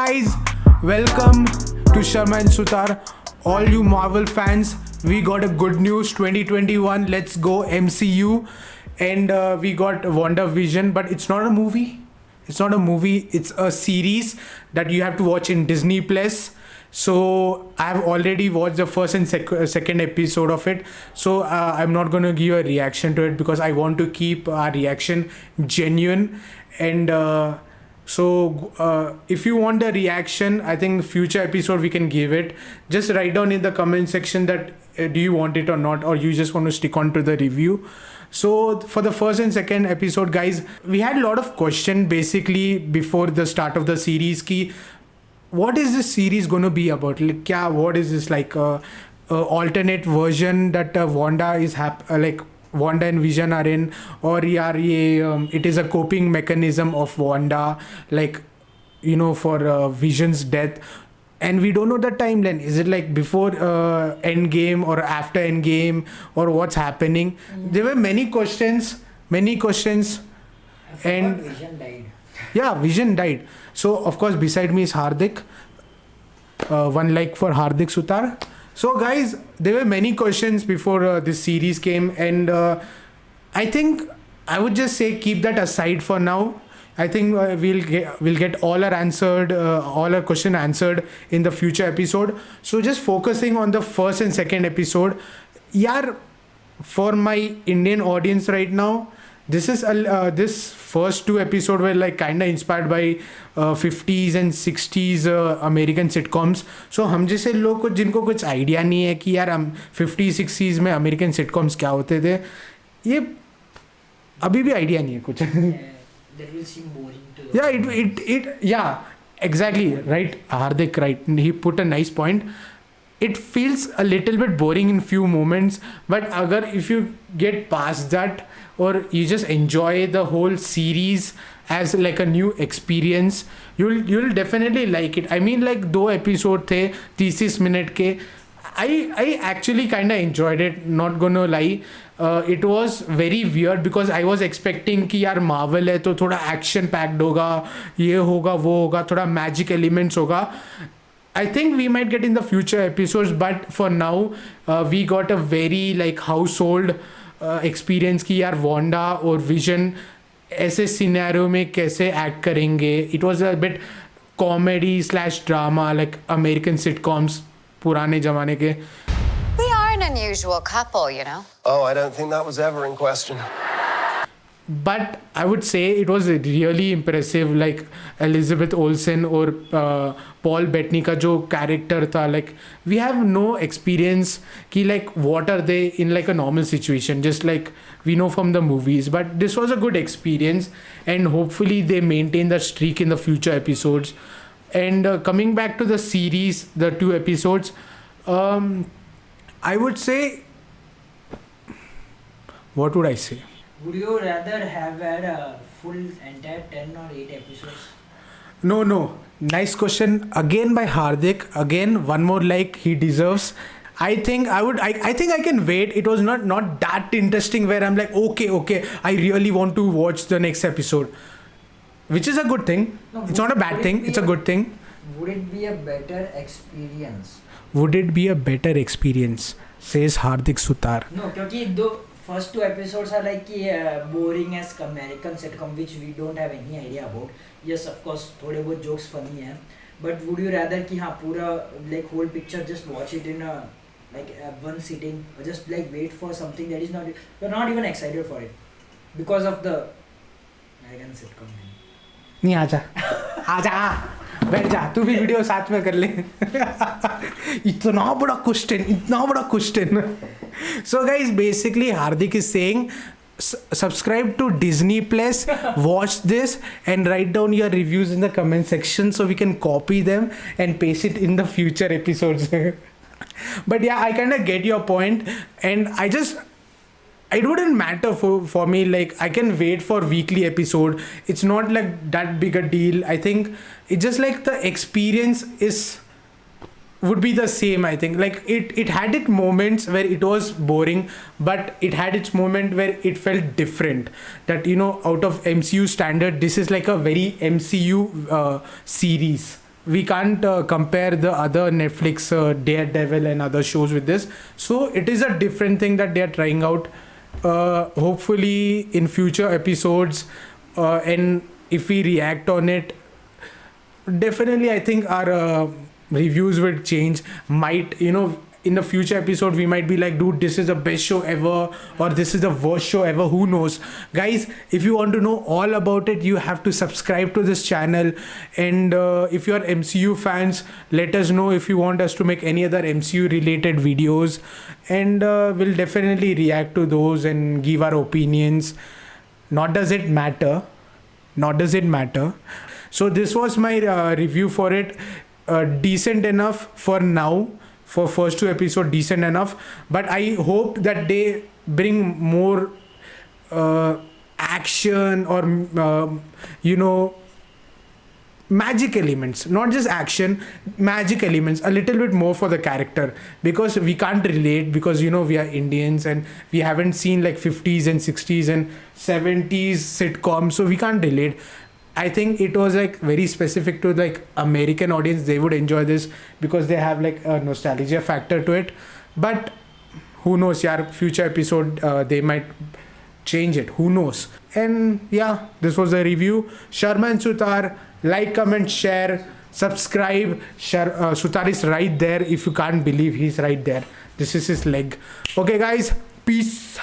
guys, welcome to Sharma and Sutar. All you Marvel fans, we got a good news 2021. Let's go MCU. And we got WandaVision, but it's not a movie. It's not a movie, it's a series that you have to watch in Disney Plus. So I have already watched the first and second episode of it. So I'm not going to give a reaction to it because I want to keep our reaction genuine. And if you want a reaction, I think future episode we can give it. Just write down in the comment section that do you want it or not, or you just want to stick on to the review. So for the first and second episode, guys, we had a lot of question basically before the start of the series ki what is this series going to be about? Like, what is this, like a alternate version that Wanda is Wanda and Vision are in, or it is a coping mechanism of Wanda, like, for Vision's death. And we don't know the timeline. Is it like before Endgame or after Endgame, or what's happening? There were many questions. And Vision died. Yeah, Vision died. So of course beside me is Hardik. One like for Hardik Sutar. So guys, there were many questions before this series came, and I think I would just say keep that aside for now. I think we'll get all our question answered in the future episode. So just focusing on the first and second episode. Yeah, for my Indian audience right now, this first two episodes were like kind of inspired by 50s and 60s American sitcoms. So हम जैसे लोग को जिनको कुछ idea नहीं है कि यार हम 50s 60s में अमेरिकन सिटकॉम्स क्या होते थे, ये अभी भी आइडिया नहीं है कुछ. That will seem boring to Yeah, exactly, right, Hardik, right, he put a nice point. It feels a little bit boring in few moments, but if you get past that, or you just enjoy the whole series as like a new experience, you'll definitely like it. I mean, like 2 episode the 30 minute ke, I actually kind of enjoyed it, not gonna lie. It was very weird because I was expecting कि यार Marvel है तो थोड़ा action packed होगा, ये होगा वो होगा, थोड़ा magic elements होगा. I think we might get in the future episodes, but for now we got a very like household experience कि यार Wanda और Vision ऐसे scenario में कैसे act करेंगे. It was a bit comedy / drama like American sitcoms पुराने ज़माने के. We are an unusual couple, you know. Oh, I don't think that was ever in question. But I would say it was really impressive, like Elizabeth Olsen or Paul Bettany का जो character था, like we have no experience कि like what are they in like a normal situation, just like we know from the movies. But this was a good experience, and hopefully they maintain the streak in the future episodes. And coming back to the series, the 2 episodes, I would say, what would I say? Would you rather have had a full entire 10 or 8 episodes? No. Nice question again by Hardik. Again, one more like he deserves. I think I can wait. It was not that interesting where I'm like, okay, I really want to watch the next episode. Which is a good thing. No, it's not a bad thing. It's a good thing. Would it be a better experience? Would it be a better experience? Says Hardik Sutar. No, because the first 2 episodes are like boring as American sitcom, which we don't have any idea about. Yes, of course, थोड़े बहुत jokes funny हैं. But would you rather कि हाँ पूरा like whole picture just watch it in a one sitting, or just like wait for something that is not, you're not even excited for it because of the American sitcom. नहीं आजा बैठ जा, तू भी video साथ में कर ले. इतना बड़ा question. So guys, basically Hardik is saying subscribe to Disney Plus, watch this and write down your reviews in the comment section so we can copy them and paste it in the future episodes. But yeah, I kind of get your point, and it wouldn't matter for me. Like I can wait for weekly episode. It's not like that big a deal. I think it's just like the experience would be the same. I think like it had its moments where it was boring, but it had its moment where it felt different. That out of MCU standard, this is like a very MCU series. we can't compare the other Netflix Daredevil and other shows with this. So it is a different thing that they are trying out. Hopefully in future episodes, and if we react on it, definitely I think our reviews will change. Might, you know, in the future episode we might be like, dude, this is the best show ever, or this is the worst show ever. Who knows, guys? If you want to know all about it, you have to subscribe to this channel. And if you are MCU fans, let us know if you want us to make any other MCU related videos, and we'll definitely react to those and give our opinions. Not does it matter, so this was my review for it. Decent enough for now. For first 2 episodes, decent enough, but I hope that they bring more action, or you know, magic elements, not just action, magic elements, a little bit more for the character, because we can't relate, because, you know, we are Indians and we haven't seen like 50s and 60s and 70s sitcoms, so we can't relate. I think it was like very specific to like American audience. They would enjoy this because they have like a nostalgia factor to it. But who knows, yaar, future episode they might change it. Who knows? And yeah, this was a review. Sharma and Sutar, like, comment, share, subscribe. Sutar is right there. If you can't believe, he's right there. This is his leg. Okay, guys, peace.